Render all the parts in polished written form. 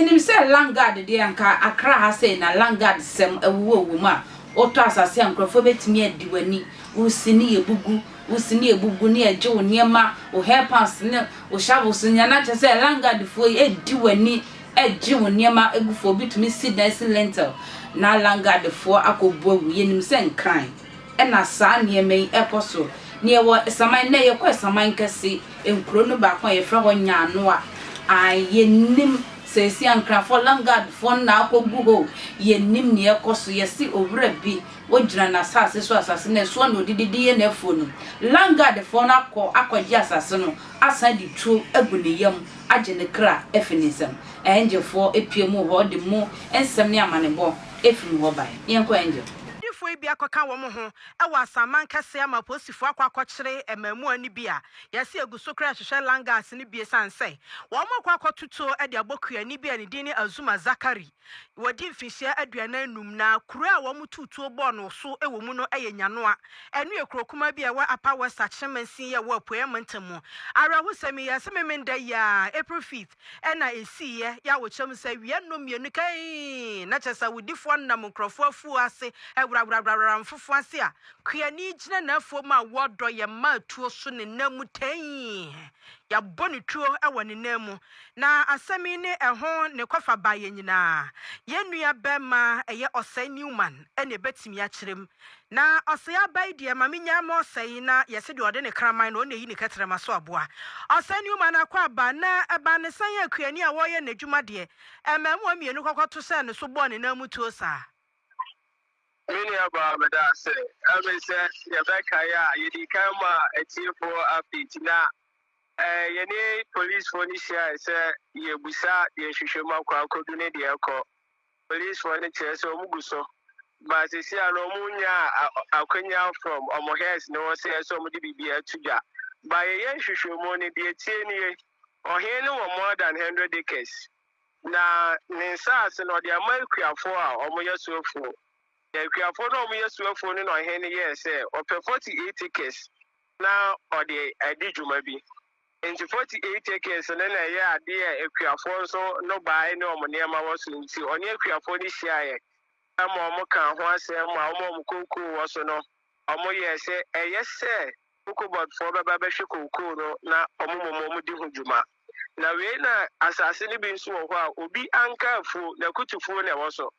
Minim say Langard de anka akra ha say na Langard sem ewo wo ma oto asase ankrofo betimi adi wani usini ebugu ne eje wo niema wo hair pants ne wo shavels nya na che say Langard fo edi wani eje wo niema egufo bitumi sit nice lentil na Langard fo akobo wu yenim say nkran e na sa niema yi ekoso ne wo saman na ye ko Asamankese enkro no ba kwa ye fra ho nya ano a ayenim sesi ankra for Langard for na akogu ho yenim ne ekoso ye si owura bi wojira na asase so asase na so na odididi ye na fonu Langard for na akwaji asase no asan di tuo aguneyam age ne kra efinisem enje for epiemu ho de mu ensem ne amanebo efinu ho bai yenko enje foi bia koka wo mo ho e wa Asamankese ama posifo akwakokyere emamu ani bia yesi eguso kra hwehwe Langard ne bia sanse wo mo kwakotuto e de abokua ni bia ne din ni Azuma Zakari wodi mfihia aduana num na kuru a wo mo tutuo bo no so e wo mu no eye nyanoa enu ekrokuma bia wa apa west achemansin ye wo apoyamantemu arahu sami ya sememenda ya April 5th ena esi ye ya wo chem se wie no mienu kai na chesa wodifo na mkrofo afu ase mfufu ase a kuani gina na afo ma wodo ye ma tuo so ne namu tan ya boni tuo ewo ne namu na asemi ne eho ne kofa ba ye nyina ye nua bema eye Osei Newman ene betimi a kirem na Osei abai de ma menya ma Osei na yese de ode ne kraman na oneyi ne katrema so aboa Osei Newman akwa ba na eba ne san ya kuani a wo ye n'adwuma de ememu amienu kokoto se ne so bo ne namu tuo sa mini aba meda se ame se ya beka ya yidi kama etifo update na yeni police for ni share se ye busa ye hwehwema kwa akodu ne de ekọ police for ni chere se omuguso ba se si ano munya akwanya from omo heads no se so omo di bibia atugya ba ye hwehwemo ne de tie ni ohe ne wo more than 100 acres na ninsase no de amakuafo a omo yesuofo Equiafo no me yesuafo ni no he ne ye se ope 48 acres na ode adijuma bi enti 48 acres na na ye ade e equiafo so no bae ne omne ma woso nti oni equiafo ni hia ama omo kan ho asem ma omo konko wo so no omo ye se eye se ukobot fo baba be hwe konko no na omo di hujuma na we na asase ni bi nso wo ho a obi ankafu na kutufu na wo so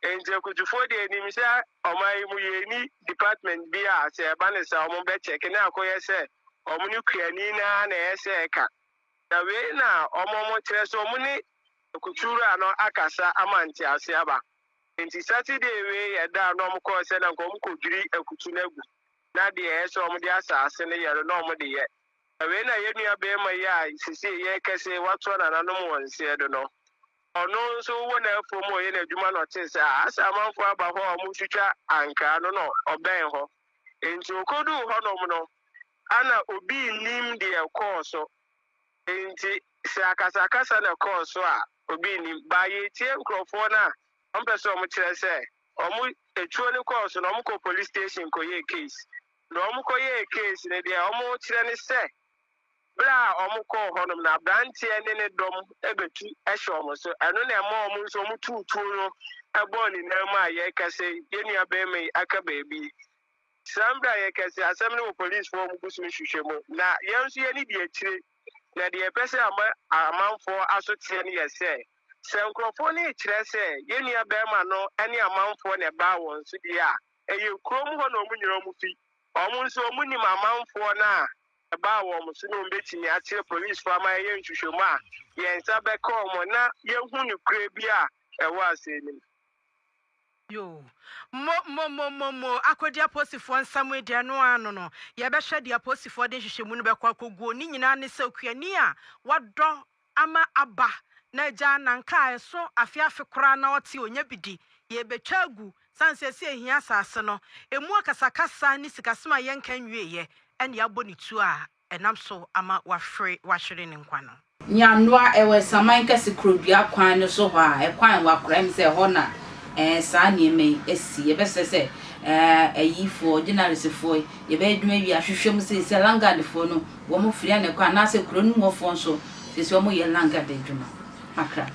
enje kutufo de ni misa omai mu yeni department bia se eba ne sa omo be check na akoye se omo ni kuani na na ese ka na we na omo mo kire so omo ni kutura no akasa amanti ase aba enti Saturday we ye da no omo ko se na ko omo kodwiri akutu na gu na de ese omo de asase ne ye no omo de ye na we na ye nua be ma ya sisi ye kese wato na nanom wonse do no ono so wo na afo mo ye na adwuma no tese Asamanfo aba ho omutwitwa anka no oben ho enti okodu ho no ana obi nim de ekoso enti se akasa na ekoso a obi nim ba ye tie nkrofo na ompese omo kire se omo etuo ne ekoso no omo ko police station ko ye case no omo ko ye case ne de omo kire ne se bra omuko honum na brantie ne dom ebetu ehwe omo so eno na ema omo so omo tutu no ebo ni na ma ye kase yenua be me aka baabi sambra ye kase asem ne police for omo gusu hwehwemu na yenso ye ni de akire na de pese amanfo asotie ne ye se nkrofo ne kire se yenua be ma no ene amanfo ne ba won so de a eye krom ho na omo nyira omo fi omo so omo ni amanfo na ba wo mo so no mbetini atie police for ma ye nhwehwemu a ye nsa be call mo na ye hu ni kure bi a e wa aseni yo mo akodia posifo nsamu dia no ano no ye be hwe dia posifo de hwehwemu no be kwa koguo ni nyina ne se okuani a wado ama aba na ja nanka so afiafe kora na ote onya bidi ye betwa agu sanse se ehia asase no emu akasakasa ni sikasema ye nkan wieye ene aboni tu a enam so ama wahwere ne nkwa no nyanwa ewe Asamankese krobia kwan no so ho a ekwan wakora mi se ho na saa nieme esi ye bese se ayifo journalist fo ye be dwuma wi ahwehwem se Langard fo no wo mo firi na kwa na se kro nu mo fo nso se wo mo ye Langard dwuma akra